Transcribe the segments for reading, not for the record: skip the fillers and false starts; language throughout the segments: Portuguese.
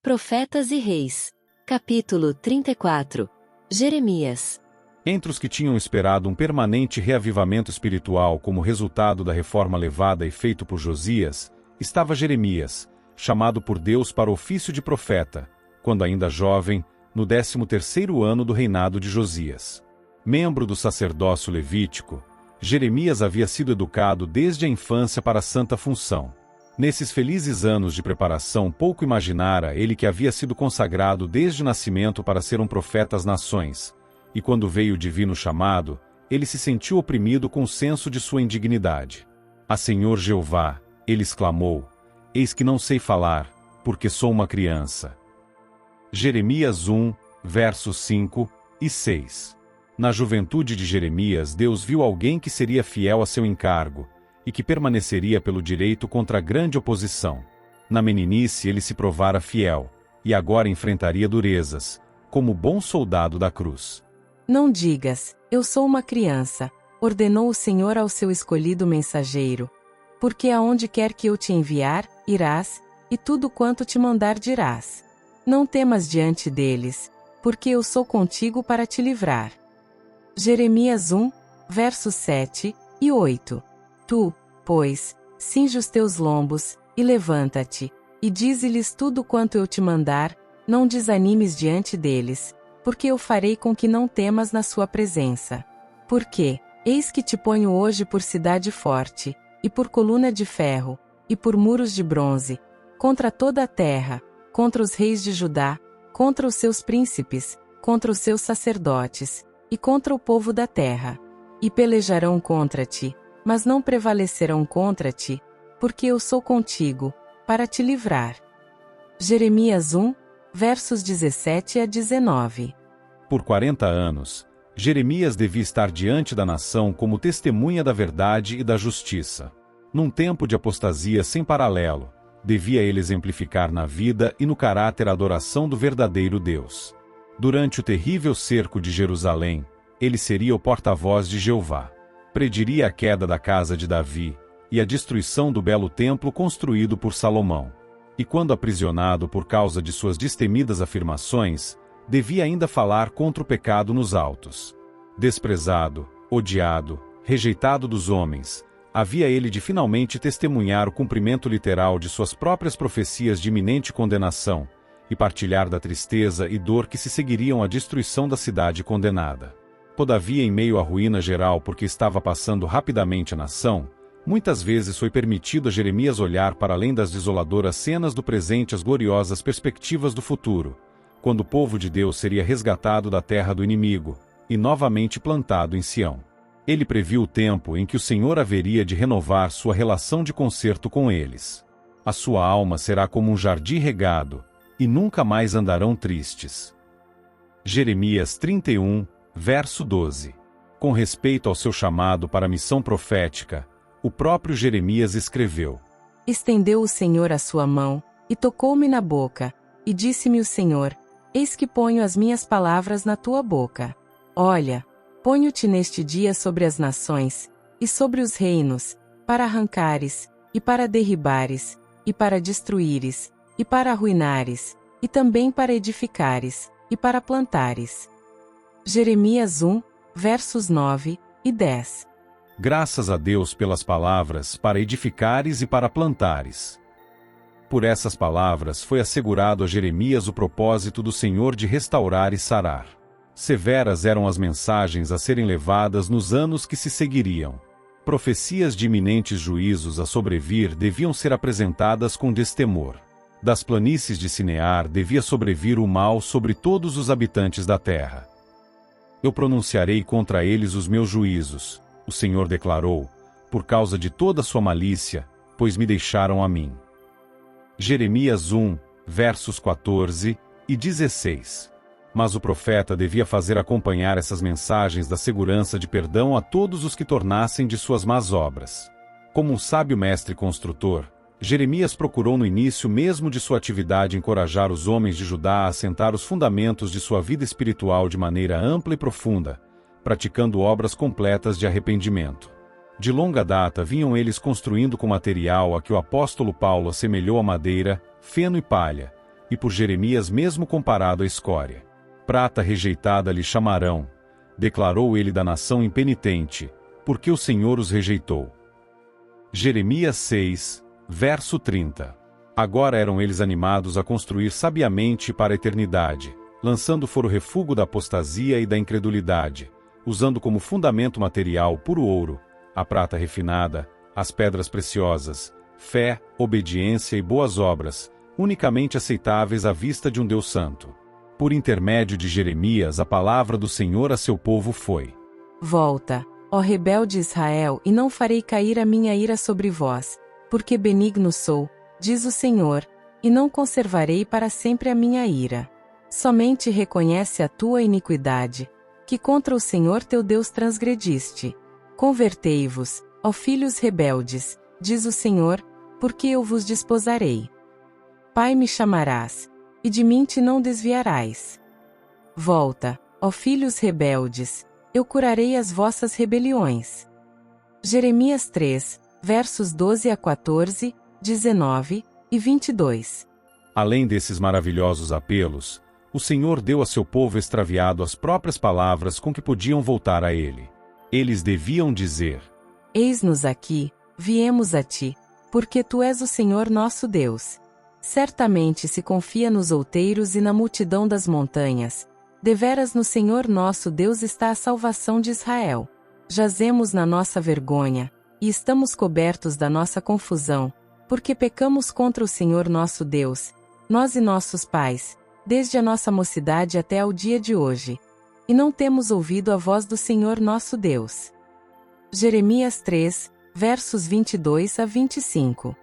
Profetas e Reis. Capítulo 34. Jeremias. Entre os que tinham esperado um permanente reavivamento espiritual como resultado da reforma levada e feito por Josias, estava Jeremias, chamado por Deus para o ofício de profeta, quando ainda jovem, no 13º ano do reinado de Josias. Membro do sacerdócio levítico, Jeremias havia sido educado desde a infância para a santa função. Nesses felizes anos de preparação, pouco imaginara ele que havia sido consagrado desde o nascimento para ser um profeta às nações, e quando veio o divino chamado, ele se sentiu oprimido com o senso de sua indignidade. "Ah, Senhor Jeová", ele exclamou, "eis que não sei falar, porque sou uma criança." Jeremias 1, versos 5 e 6. Na juventude de Jeremias, Deus viu alguém que seria fiel a seu encargo, e que permaneceria pelo direito contra a grande oposição. Na meninice ele se provara fiel, e agora enfrentaria durezas, como bom soldado da cruz. "Não digas, eu sou uma criança", ordenou o Senhor ao seu escolhido mensageiro, "porque aonde quer que eu te enviar, irás, e tudo quanto te mandar dirás. Não temas diante deles, porque eu sou contigo para te livrar." Jeremias 1, versos 7 e 8. "Tu, pois, cinge os teus lombos, e levanta-te, e dize-lhes tudo quanto eu te mandar, não desanimes diante deles, porque eu farei com que não temas na sua presença. Porque, eis que te ponho hoje por cidade forte, e por coluna de ferro, e por muros de bronze, contra toda a terra, contra os reis de Judá, contra os seus príncipes, contra os seus sacerdotes, e contra o povo da terra. E pelejarão contra ti, mas não prevalecerão contra ti, porque eu sou contigo, para te livrar." Jeremias 1, versos 17 a 19. Por 40 anos, Jeremias devia estar diante da nação como testemunha da verdade e da justiça. Num tempo de apostasia sem paralelo, devia ele exemplificar na vida e no caráter a adoração do verdadeiro Deus. Durante o terrível cerco de Jerusalém, ele seria o porta-voz de Jeová. Prediria a queda da casa de Davi, e a destruição do belo templo construído por Salomão. E quando aprisionado por causa de suas destemidas afirmações, devia ainda falar contra o pecado nos altos. Desprezado, odiado, rejeitado dos homens, havia ele de finalmente testemunhar o cumprimento literal de suas próprias profecias de iminente condenação, e partilhar da tristeza e dor que se seguiriam à destruição da cidade condenada. Todavia, em meio à ruína geral porque estava passando rapidamente a nação, muitas vezes foi permitido a Jeremias olhar para além das desoladoras cenas do presente às gloriosas perspectivas do futuro, quando o povo de Deus seria resgatado da terra do inimigo, e novamente plantado em Sião. Ele previu o tempo em que o Senhor haveria de renovar sua relação de concerto com eles. A sua alma será como um jardim regado, e nunca mais andarão tristes. Jeremias 31, verso 12. Com respeito ao seu chamado para a missão profética, o próprio Jeremias escreveu: "Estendeu o Senhor a sua mão, e tocou-me na boca, e disse-me o Senhor: eis que ponho as minhas palavras na tua boca. Olha, ponho-te neste dia sobre as nações, e sobre os reinos, para arrancares, e para derribares, e para destruíres, e para arruinares, e também para edificares, e para plantares." Jeremias 1, versos 9 e 10. Graças a Deus pelas palavras para edificares e para plantares. Por essas palavras foi assegurado a Jeremias o propósito do Senhor de restaurar e sarar. Severas eram as mensagens a serem levadas nos anos que se seguiriam. Profecias de iminentes juízos a sobrevir deviam ser apresentadas com destemor. Das planícies de Sinear devia sobrevir o mal sobre todos os habitantes da terra. "Eu pronunciarei contra eles os meus juízos", o Senhor declarou, "por causa de toda sua malícia, pois me deixaram a mim." Jeremias 1, versos 14 e 16. Mas o profeta devia fazer acompanhar essas mensagens da segurança de perdão a todos os que tornassem de suas más obras. Como um sábio mestre construtor, Jeremias procurou no início mesmo de sua atividade encorajar os homens de Judá a assentar os fundamentos de sua vida espiritual de maneira ampla e profunda, praticando obras completas de arrependimento. De longa data vinham eles construindo com material a que o apóstolo Paulo assemelhou a madeira, feno e palha, e por Jeremias mesmo comparado à escória. Prata rejeitada lhe chamarão, declarou ele da nação impenitente, porque o Senhor os rejeitou. Jeremias 6, verso 30. Agora eram eles animados a construir sabiamente para a eternidade, lançando fora o refúgio da apostasia e da incredulidade, usando como fundamento material puro ouro, a prata refinada, as pedras preciosas, fé, obediência e boas obras, unicamente aceitáveis à vista de um Deus santo. Por intermédio de Jeremias, a palavra do Senhor a seu povo foi: Volta, ó rebelde Israel, e não farei cair a minha ira sobre vós, porque benigno sou, diz o Senhor, e não conservarei para sempre a minha ira. Somente reconhece a tua iniquidade, que contra o Senhor teu Deus transgrediste. Convertei-vos, ó filhos rebeldes, diz o Senhor, porque eu vos desposarei. Pai me chamarás, e de mim te não desviarás. Volta, ó filhos rebeldes, eu curarei as vossas rebeliões. Jeremias 3, versos 12 a 14, 19 e 22. Além desses maravilhosos apelos, o Senhor deu a seu povo extraviado as próprias palavras com que podiam voltar a ele. Eles deviam dizer: Eis-nos aqui, viemos a ti, porque tu és o Senhor nosso Deus. Certamente se confia nos outeiros e na multidão das montanhas. Deveras no Senhor nosso Deus está a salvação de Israel. Jazemos na nossa vergonha, e estamos cobertos da nossa confusão, porque pecamos contra o Senhor nosso Deus, nós e nossos pais, desde a nossa mocidade até ao dia de hoje. E não temos ouvido a voz do Senhor nosso Deus. Jeremias 3, versos 22 a 25.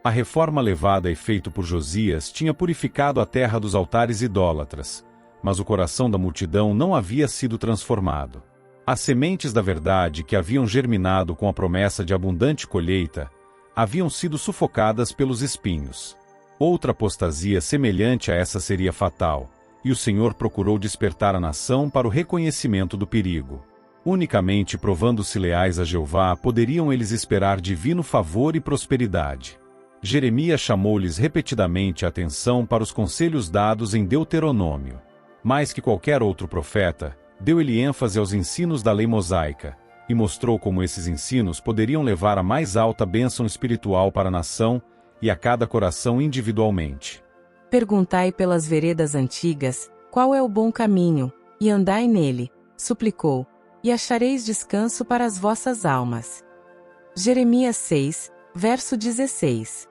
A reforma levada a efeito por Josias tinha purificado a terra dos altares idólatras, mas o coração da multidão não havia sido transformado. As sementes da verdade que haviam germinado com a promessa de abundante colheita, haviam sido sufocadas pelos espinhos. Outra apostasia semelhante a essa seria fatal, e o Senhor procurou despertar a nação para o reconhecimento do perigo. Unicamente provando-se leais a Jeová poderiam eles esperar divino favor e prosperidade. Jeremias chamou-lhes repetidamente a atenção para os conselhos dados em Deuteronômio. Mais que qualquer outro profeta, deu-lhe ênfase aos ensinos da lei mosaica, e mostrou como esses ensinos poderiam levar a mais alta bênção espiritual para a nação e a cada coração individualmente. Perguntai pelas veredas antigas, qual é o bom caminho, e andai nele, suplicou, e achareis descanso para as vossas almas. Jeremias 6, verso 16.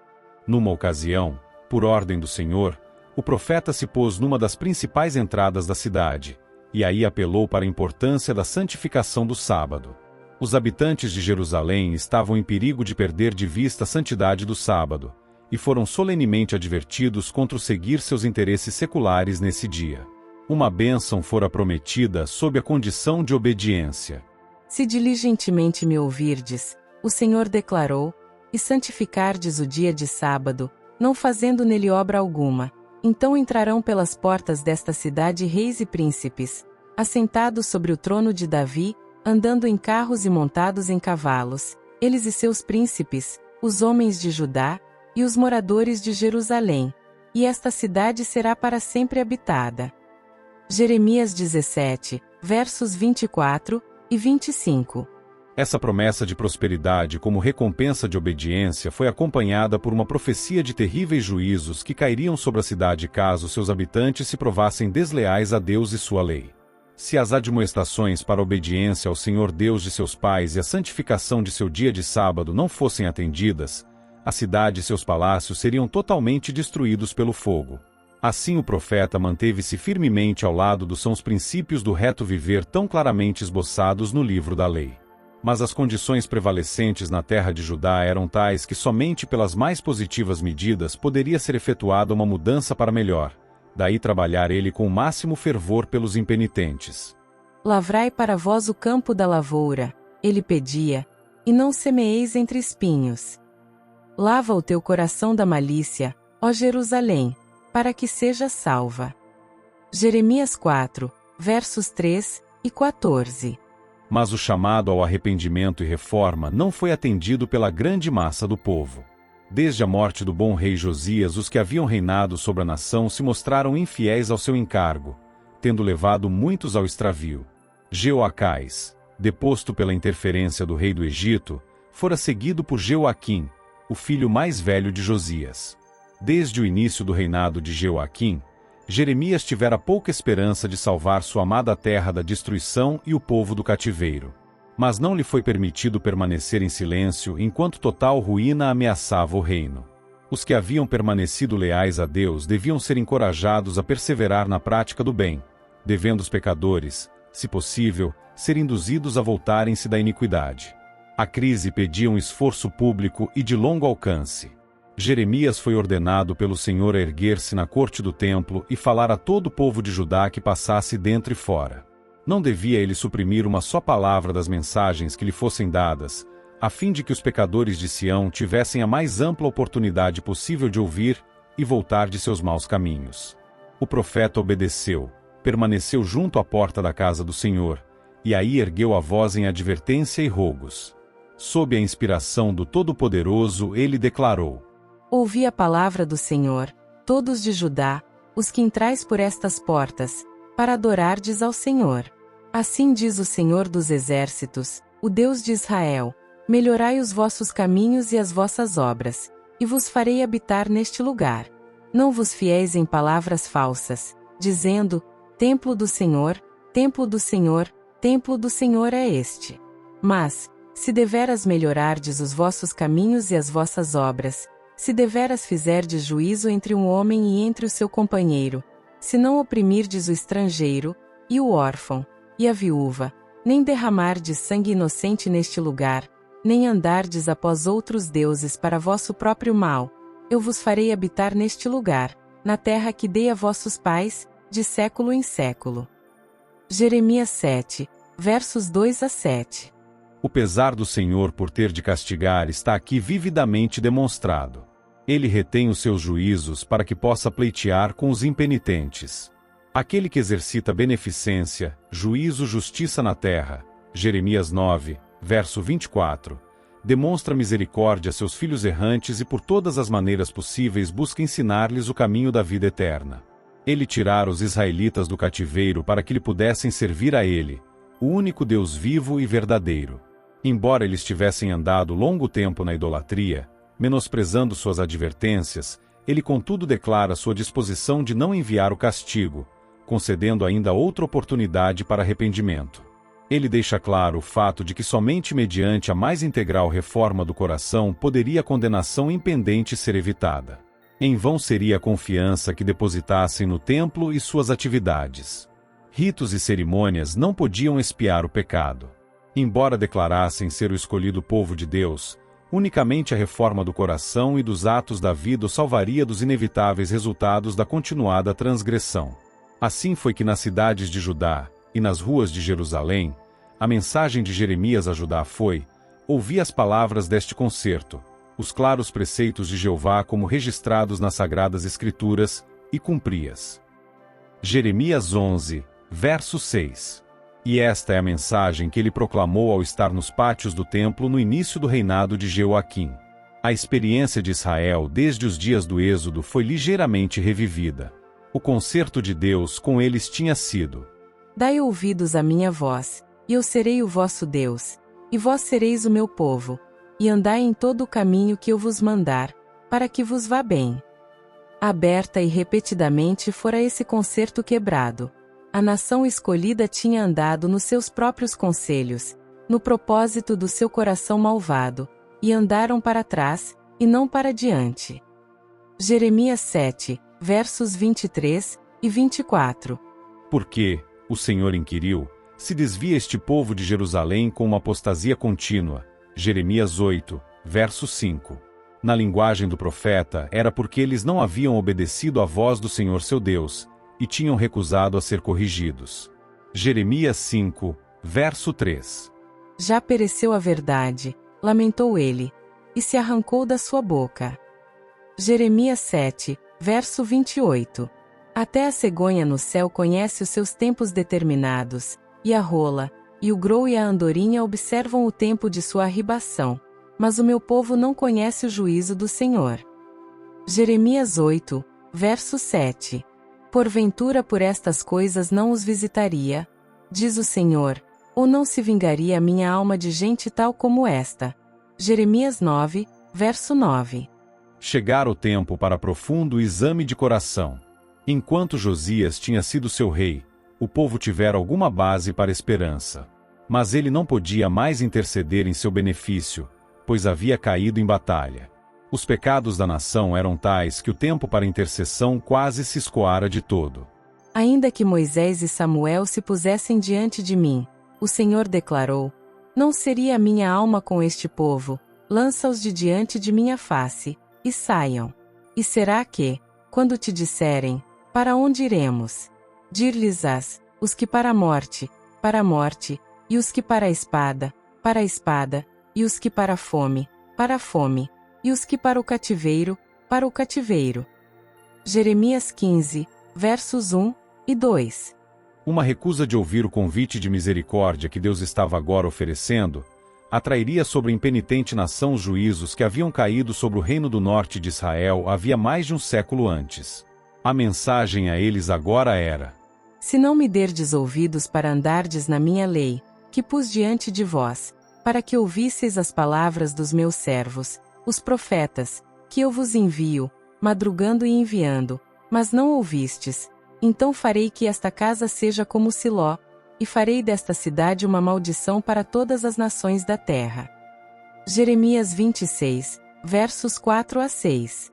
Numa ocasião, por ordem do Senhor, o profeta se pôs numa das principais entradas da cidade, e aí apelou para a importância da santificação do sábado. Os habitantes de Jerusalém estavam em perigo de perder de vista a santidade do sábado, e foram solenemente advertidos contra o seguir seus interesses seculares nesse dia. Uma bênção fora prometida sob a condição de obediência. Se diligentemente me ouvirdes, o Senhor declarou, e santificardes o dia de sábado, não fazendo nele obra alguma, então entrarão pelas portas desta cidade reis e príncipes, assentados sobre o trono de Davi, andando em carros e montados em cavalos, eles e seus príncipes, os homens de Judá, e os moradores de Jerusalém, e esta cidade será para sempre habitada. Jeremias 17, versos 24 e 25. Essa promessa de prosperidade como recompensa de obediência foi acompanhada por uma profecia de terríveis juízos que cairiam sobre a cidade caso seus habitantes se provassem desleais a Deus e sua lei. Se as admoestações para a obediência ao Senhor Deus de seus pais e a santificação de seu dia de sábado não fossem atendidas, a cidade e seus palácios seriam totalmente destruídos pelo fogo. Assim o profeta manteve-se firmemente ao lado dos sãos princípios do reto viver tão claramente esboçados no livro da lei. Mas as condições prevalecentes na terra de Judá eram tais que somente pelas mais positivas medidas poderia ser efetuada uma mudança para melhor, daí trabalhar ele com o máximo fervor pelos impenitentes. Lavrai para vós o campo da lavoura, ele pedia, e não semeeis entre espinhos. Lava o teu coração da malícia, ó Jerusalém, para que seja salva. Jeremias 4, versos 3 e 14. Mas o chamado ao arrependimento e reforma não foi atendido pela grande massa do povo. Desde a morte do bom rei Josias, os que haviam reinado sobre a nação se mostraram infiéis ao seu encargo, tendo levado muitos ao extravio. Jeoacás, deposto pela interferência do rei do Egito, fora seguido por Jeoaquim, o filho mais velho de Josias. Desde o início do reinado de Jeoaquim, Jeremias tivera pouca esperança de salvar sua amada terra da destruição e o povo do cativeiro. Mas não lhe foi permitido permanecer em silêncio enquanto total ruína ameaçava o reino. Os que haviam permanecido leais a Deus deviam ser encorajados a perseverar na prática do bem, devendo os pecadores, se possível, ser induzidos a voltarem-se da iniquidade. A crise pedia um esforço público e de longo alcance. Jeremias foi ordenado pelo Senhor a erguer-se na corte do templo e falar a todo o povo de Judá que passasse dentro e fora. Não devia ele suprimir uma só palavra das mensagens que lhe fossem dadas, a fim de que os pecadores de Sião tivessem a mais ampla oportunidade possível de ouvir e voltar de seus maus caminhos. O profeta obedeceu, permaneceu junto à porta da casa do Senhor, e aí ergueu a voz em advertência e rogos. Sob a inspiração do Todo-Poderoso, ele declarou: Ouvi a palavra do Senhor, todos de Judá, os que entrais por estas portas, para adorardes ao Senhor. Assim diz o Senhor dos Exércitos, o Deus de Israel: melhorai os vossos caminhos e as vossas obras, e vos farei habitar neste lugar. Não vos fieis em palavras falsas, dizendo: Templo do Senhor, templo do Senhor, templo do Senhor é este. Mas, se deveras melhorardes os vossos caminhos e as vossas obras, se deveras fizerdes juízo entre um homem e entre o seu companheiro, se não oprimirdes o estrangeiro, e o órfão, e a viúva, nem derramardes sangue inocente neste lugar, nem andardes após outros deuses para vosso próprio mal, eu vos farei habitar neste lugar, na terra que dei a vossos pais, de século em século. Jeremias 7, versos 2 a 7. O pesar do Senhor por ter de castigar está aqui vividamente demonstrado. Ele retém os seus juízos para que possa pleitear com os impenitentes. Aquele que exercita beneficência, juízo, justiça na terra, Jeremias 9, verso 24, demonstra misericórdia a seus filhos errantes e por todas as maneiras possíveis busca ensinar-lhes o caminho da vida eterna. Ele tirara os israelitas do cativeiro para que lhe pudessem servir a ele, o único Deus vivo e verdadeiro. Embora eles tivessem andado longo tempo na idolatria, menosprezando suas advertências, ele contudo declara sua disposição de não enviar o castigo, concedendo ainda outra oportunidade para arrependimento. Ele deixa claro o fato de que somente mediante a mais integral reforma do coração poderia a condenação impendente ser evitada. Em vão seria a confiança que depositassem no templo e suas atividades. Ritos e cerimônias não podiam expiar o pecado. Embora declarassem ser o escolhido povo de Deus, unicamente a reforma do coração e dos atos da vida o salvaria dos inevitáveis resultados da continuada transgressão. Assim foi que nas cidades de Judá e nas ruas de Jerusalém, a mensagem de Jeremias a Judá foi: ouvi as palavras deste concerto, os claros preceitos de Jeová como registrados nas sagradas Escrituras, e cumpri-as. Jeremias 11, verso 6. E esta é a mensagem que ele proclamou ao estar nos pátios do templo no início do reinado de Jeoaquim. A experiência de Israel desde os dias do Êxodo foi ligeiramente revivida. O concerto de Deus com eles tinha sido: dai ouvidos à minha voz, e eu serei o vosso Deus, e vós sereis o meu povo, e andai em todo o caminho que eu vos mandar, para que vos vá bem. Aberta e repetidamente fora esse concerto quebrado. A nação escolhida tinha andado nos seus próprios conselhos, no propósito do seu coração malvado, e andaram para trás, e não para diante. Jeremias 7, versos 23 e 24. Porque, o Senhor inquiriu, se desvia este povo de Jerusalém com uma apostasia contínua. Jeremias 8, verso 5. Na linguagem do profeta, era porque eles não haviam obedecido à voz do Senhor seu Deus, e tinham recusado a ser corrigidos. Jeremias 5, verso 3. Já pereceu a verdade, lamentou ele, e se arrancou da sua boca. Jeremias 7, verso 28. Até a cegonha no céu conhece os seus tempos determinados, e a rola, e o grou e a andorinha observam o tempo de sua arribação. mas o meu povo não conhece o juízo do Senhor. Jeremias 8, verso 7. Porventura por estas coisas não os visitaria, diz o Senhor, ou não se vingaria a minha alma de gente tal como esta. Jeremias 9, verso 9. Chegara o tempo para profundo exame de coração. Enquanto Josias tinha sido seu rei, o povo tivera alguma base para esperança. Mas ele não podia mais interceder em seu benefício, pois havia caído em batalha. Os pecados da nação eram tais que o tempo para intercessão quase se escoara de todo. Ainda que Moisés e Samuel se pusessem diante de mim, o Senhor declarou, não seria a minha alma com este povo, lança-os de diante de minha face, e saiam. E será que, quando te disserem, para onde iremos? Dir-lhes-ás, os que para a morte, e os que para a espada, e os que para a fome, e os que para o cativeiro, Jeremias 15, versos 1 e 2. Uma recusa de ouvir o convite de misericórdia que Deus estava agora oferecendo, atrairia sobre a impenitente nação os juízos que haviam caído sobre o reino do norte de Israel havia mais de um século antes. A mensagem a eles agora era: se não me derdes ouvidos para andardes na minha lei, que pus diante de vós, para que ouvisseis as palavras dos meus servos, os profetas, que eu vos envio, madrugando e enviando, mas não ouvistes, então farei que esta casa seja como Siló, e farei desta cidade uma maldição para todas as nações da terra. Jeremias 26, versos 4 a 6.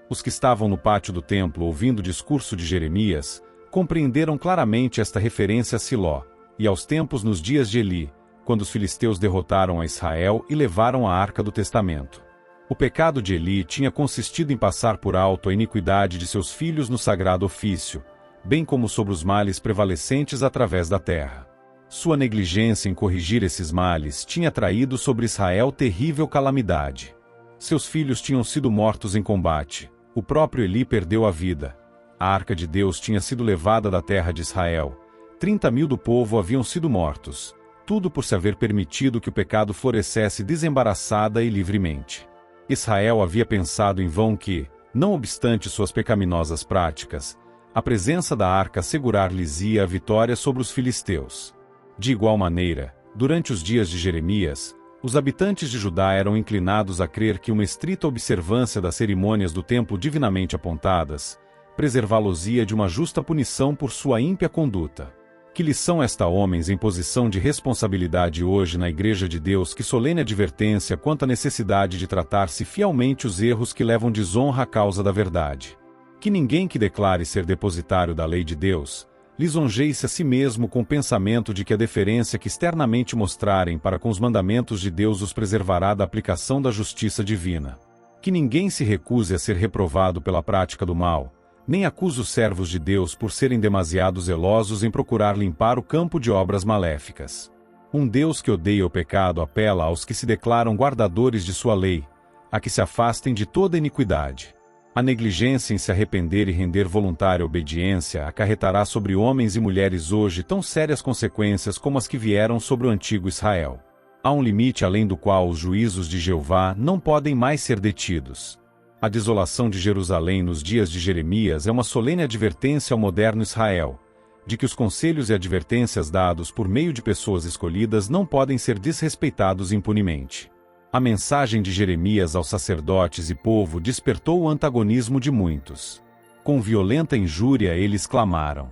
Os que estavam no pátio do templo ouvindo o discurso de Jeremias, compreenderam claramente esta referência a Siló, e aos tempos nos dias de Eli, quando os filisteus derrotaram a Israel e levaram a arca do testamento. O pecado de Eli tinha consistido em passar por alto a iniquidade de seus filhos no sagrado ofício, bem como sobre os males prevalecentes através da terra. Sua negligência em corrigir esses males tinha traído sobre Israel terrível calamidade. Seus filhos tinham sido mortos em combate, o próprio Eli perdeu a vida. A arca de Deus tinha sido levada da terra de Israel. 30.000 do povo haviam sido mortos, tudo por se haver permitido que o pecado florescesse desembaraçada e livremente. Israel havia pensado em vão que, não obstante suas pecaminosas práticas, a presença da arca assegurar-lhes-ia a vitória sobre os filisteus. De igual maneira, durante os dias de Jeremias, os habitantes de Judá eram inclinados a crer que uma estrita observância das cerimônias do templo divinamente apontadas preservá-los-ia de uma justa punição por sua ímpia conduta. Que lição esta homens em posição de responsabilidade hoje na Igreja de Deus, que solene advertência quanto à necessidade de tratar-se fielmente os erros que levam desonra à causa da verdade. Que ninguém que declare ser depositário da lei de Deus, lisonjeie-se a si mesmo com o pensamento de que a deferência que externamente mostrarem para com os mandamentos de Deus os preservará da aplicação da justiça divina. Que ninguém se recuse a ser reprovado pela prática do mal, nem acuse os servos de Deus por serem demasiado zelosos em procurar limpar o campo de obras maléficas. Um Deus que odeia o pecado apela aos que se declaram guardadores de sua lei, a que se afastem de toda iniquidade. A negligência em se arrepender e render voluntária obediência acarretará sobre homens e mulheres hoje tão sérias consequências como as que vieram sobre o antigo Israel. Há um limite além do qual os juízos de Jeová não podem mais ser detidos. A desolação de Jerusalém nos dias de Jeremias é uma solene advertência ao moderno Israel, de que os conselhos e advertências dados por meio de pessoas escolhidas não podem ser desrespeitados impunemente. A mensagem de Jeremias aos sacerdotes e povo despertou o antagonismo de muitos. Com violenta injúria eles clamaram: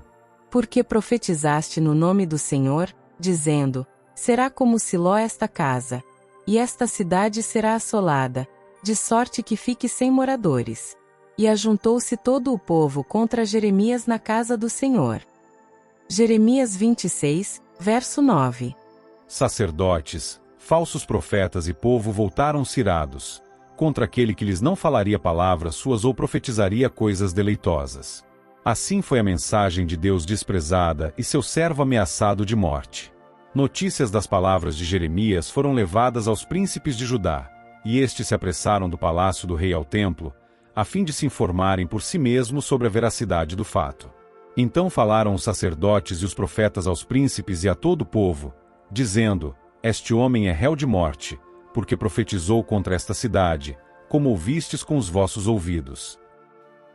porque profetizaste no nome do Senhor, dizendo, será como Siló esta casa, e esta cidade será assolada, de sorte que fique sem moradores. E ajuntou-se todo o povo contra Jeremias na casa do Senhor. Jeremias 26, verso 9. Sacerdotes, falsos profetas e povo voltaram-se irados, contra aquele que lhes não falaria palavras suas ou profetizaria coisas deleitosas. Assim foi a mensagem de Deus desprezada e seu servo ameaçado de morte. Notícias das palavras de Jeremias foram levadas aos príncipes de Judá, e estes se apressaram do palácio do rei ao templo, a fim de se informarem por si mesmos sobre a veracidade do fato. Então falaram os sacerdotes e os profetas aos príncipes e a todo o povo, dizendo: este homem é réu de morte, porque profetizou contra esta cidade, como ouvistes com os vossos ouvidos.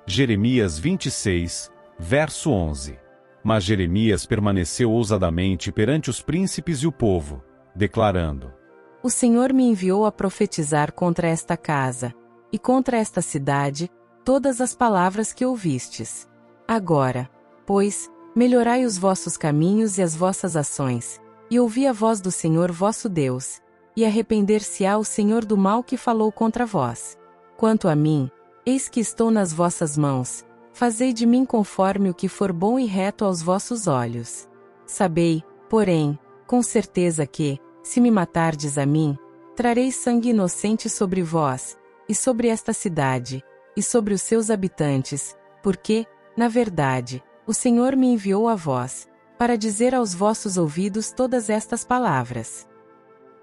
Jeremias 26, verso 11. Mas Jeremias permaneceu ousadamente perante os príncipes e o povo, declarando: O Senhor me enviou a profetizar contra esta casa, e contra esta cidade, todas as palavras que ouvistes. Agora, pois, melhorai os vossos caminhos e as vossas ações, e ouvi a voz do Senhor vosso Deus, e arrepender-se-á o Senhor do mal que falou contra vós. Quanto a mim, eis que estou nas vossas mãos, fazei de mim conforme o que for bom e reto aos vossos olhos. Sabei, porém, com certeza que, se me matardes a mim, trarei sangue inocente sobre vós, e sobre esta cidade, e sobre os seus habitantes, porque, na verdade, o Senhor me enviou a vós, para dizer aos vossos ouvidos todas estas palavras.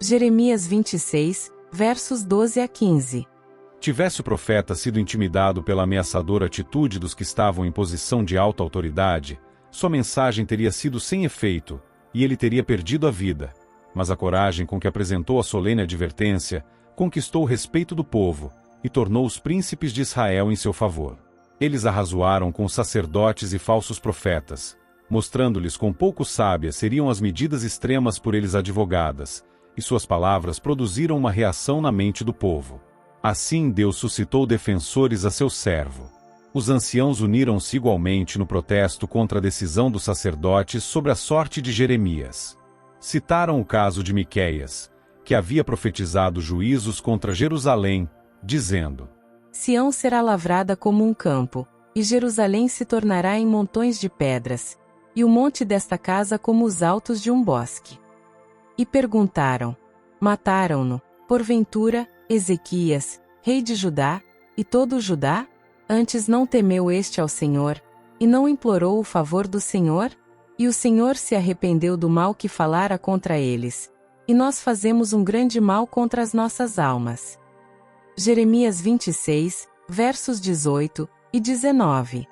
Jeremias 26, versos 12 a 15. Tivesse o profeta sido intimidado pela ameaçadora atitude dos que estavam em posição de alta autoridade, sua mensagem teria sido sem efeito, e ele teria perdido a vida. Mas a coragem com que apresentou a solene advertência conquistou o respeito do povo e tornou os príncipes de Israel em seu favor. Eles arrazoaram com os sacerdotes e falsos profetas, mostrando-lhes quão pouco sábias seriam as medidas extremas por eles advogadas, e suas palavras produziram uma reação na mente do povo. Assim Deus suscitou defensores a seu servo. Os anciãos uniram-se igualmente no protesto contra a decisão dos sacerdotes sobre a sorte de Jeremias. Citaram o caso de Miqueias, que havia profetizado juízos contra Jerusalém, dizendo: Sião será lavrada como um campo, e Jerusalém se tornará em montões de pedras, e o monte desta casa como os altos de um bosque. E perguntaram: Mataram-no, porventura, Ezequias, rei de Judá, e todo o Judá? Antes não temeu este ao Senhor, e não implorou o favor do Senhor? E o Senhor se arrependeu do mal que falara contra eles. E nós fazemos um grande mal contra as nossas almas. Jeremias 26, versos 18 e 19.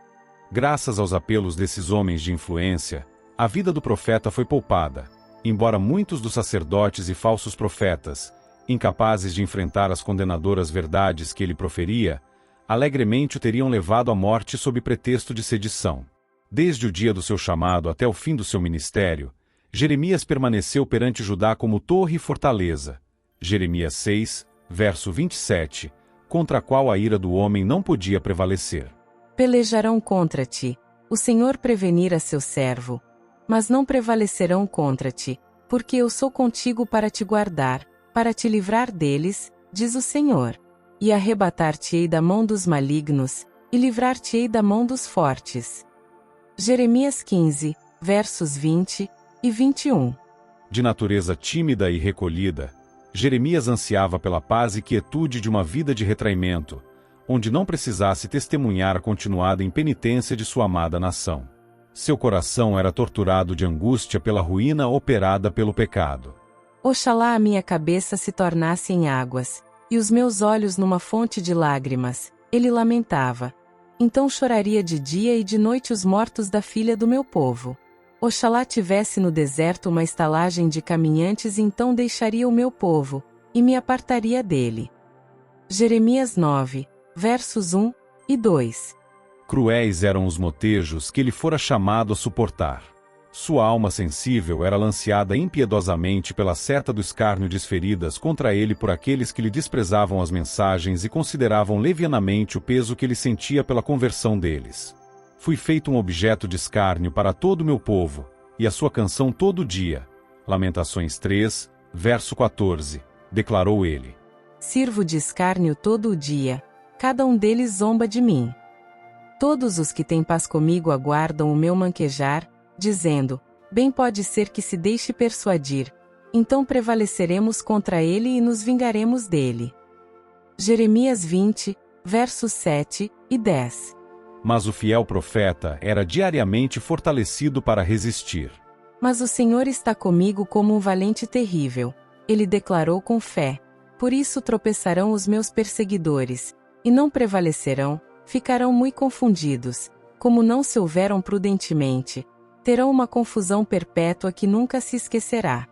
Graças aos apelos desses homens de influência, a vida do profeta foi poupada, embora muitos dos sacerdotes e falsos profetas, incapazes de enfrentar as condenadoras verdades que ele proferia, alegremente o teriam levado à morte sob pretexto de sedição. Desde o dia do seu chamado até o fim do seu ministério, Jeremias permaneceu perante Judá como torre e fortaleza. Jeremias 6, verso 27, contra a qual a ira do homem não podia prevalecer. Pelejarão contra ti, o Senhor prevenira seu servo, mas não prevalecerão contra ti, porque eu sou contigo para te guardar, para te livrar deles, diz o Senhor, e arrebatar-te-ei da mão dos malignos, e livrar-te-ei da mão dos fortes. Jeremias 15, versos 20 e 21. De natureza tímida e recolhida, Jeremias ansiava pela paz e quietude de uma vida de retraimento, onde não precisasse testemunhar a continuada impenitência de sua amada nação. Seu coração era torturado de angústia pela ruína operada pelo pecado. Oxalá a minha cabeça se tornasse em águas, e os meus olhos numa fonte de lágrimas, ele lamentava. Então choraria de dia e de noite os mortos da filha do meu povo. Oxalá tivesse no deserto uma estalagem de caminhantes, então deixaria o meu povo, e me apartaria dele. Jeremias 9, versos 1 e 2. Cruéis eram os motejos que ele fora chamado a suportar. Sua alma sensível era lanceada impiedosamente pela seta do escárnio desferidas contra ele por aqueles que lhe desprezavam as mensagens e consideravam levianamente o peso que ele sentia pela conversão deles. Fui feito um objeto de escárnio para todo o meu povo, e a sua canção todo dia. Lamentações 3, verso 14, declarou ele. Sirvo de escárnio todo o dia, cada um deles zomba de mim. Todos os que têm paz comigo aguardam o meu manquejar, dizendo, bem pode ser que se deixe persuadir, então prevaleceremos contra ele e nos vingaremos dele. Jeremias 20, versos 7 e 10. Mas o fiel profeta era diariamente fortalecido para resistir. Mas o Senhor está comigo como um valente terrível, ele declarou com fé. Por isso tropeçarão os meus perseguidores, e não prevalecerão, ficarão muito confundidos, como não se houveram prudentemente. Terão uma confusão perpétua que nunca se esquecerá.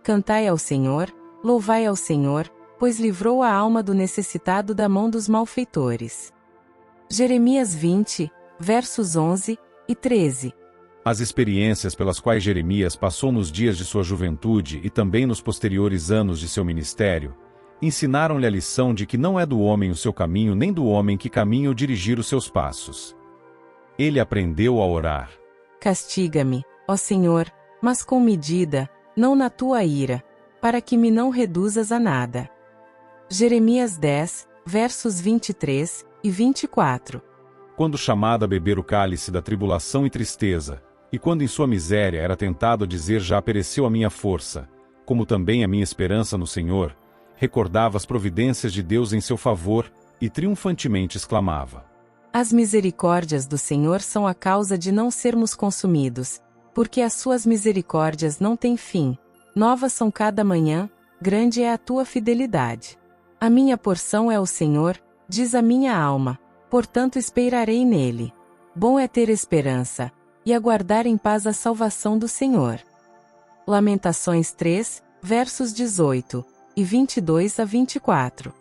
Cantai ao Senhor, louvai ao Senhor, pois livrou a alma do necessitado da mão dos malfeitores. Jeremias 20, versos 11 e 13. As experiências pelas quais Jeremias passou nos dias de sua juventude e também nos posteriores anos de seu ministério, ensinaram-lhe a lição de que não é do homem o seu caminho nem do homem que caminha o dirigir os seus passos. Ele aprendeu a orar. Castiga-me, ó Senhor, mas com medida, não na tua ira, para que me não reduzas a nada. Jeremias 10, versos 23 e 24. Quando chamado a beber o cálice da tribulação e tristeza, e quando em sua miséria era tentado a dizer já pereceu a minha força, como também a minha esperança no Senhor, recordava as providências de Deus em seu favor, e triunfantemente exclamava: As misericórdias do Senhor são a causa de não sermos consumidos, porque as suas misericórdias não têm fim, novas são cada manhã, grande é a tua fidelidade. A minha porção é o Senhor, diz a minha alma, portanto esperarei nele. Bom é ter esperança, e aguardar em paz a salvação do Senhor. Lamentações 3, versos 18 e 22 a 24.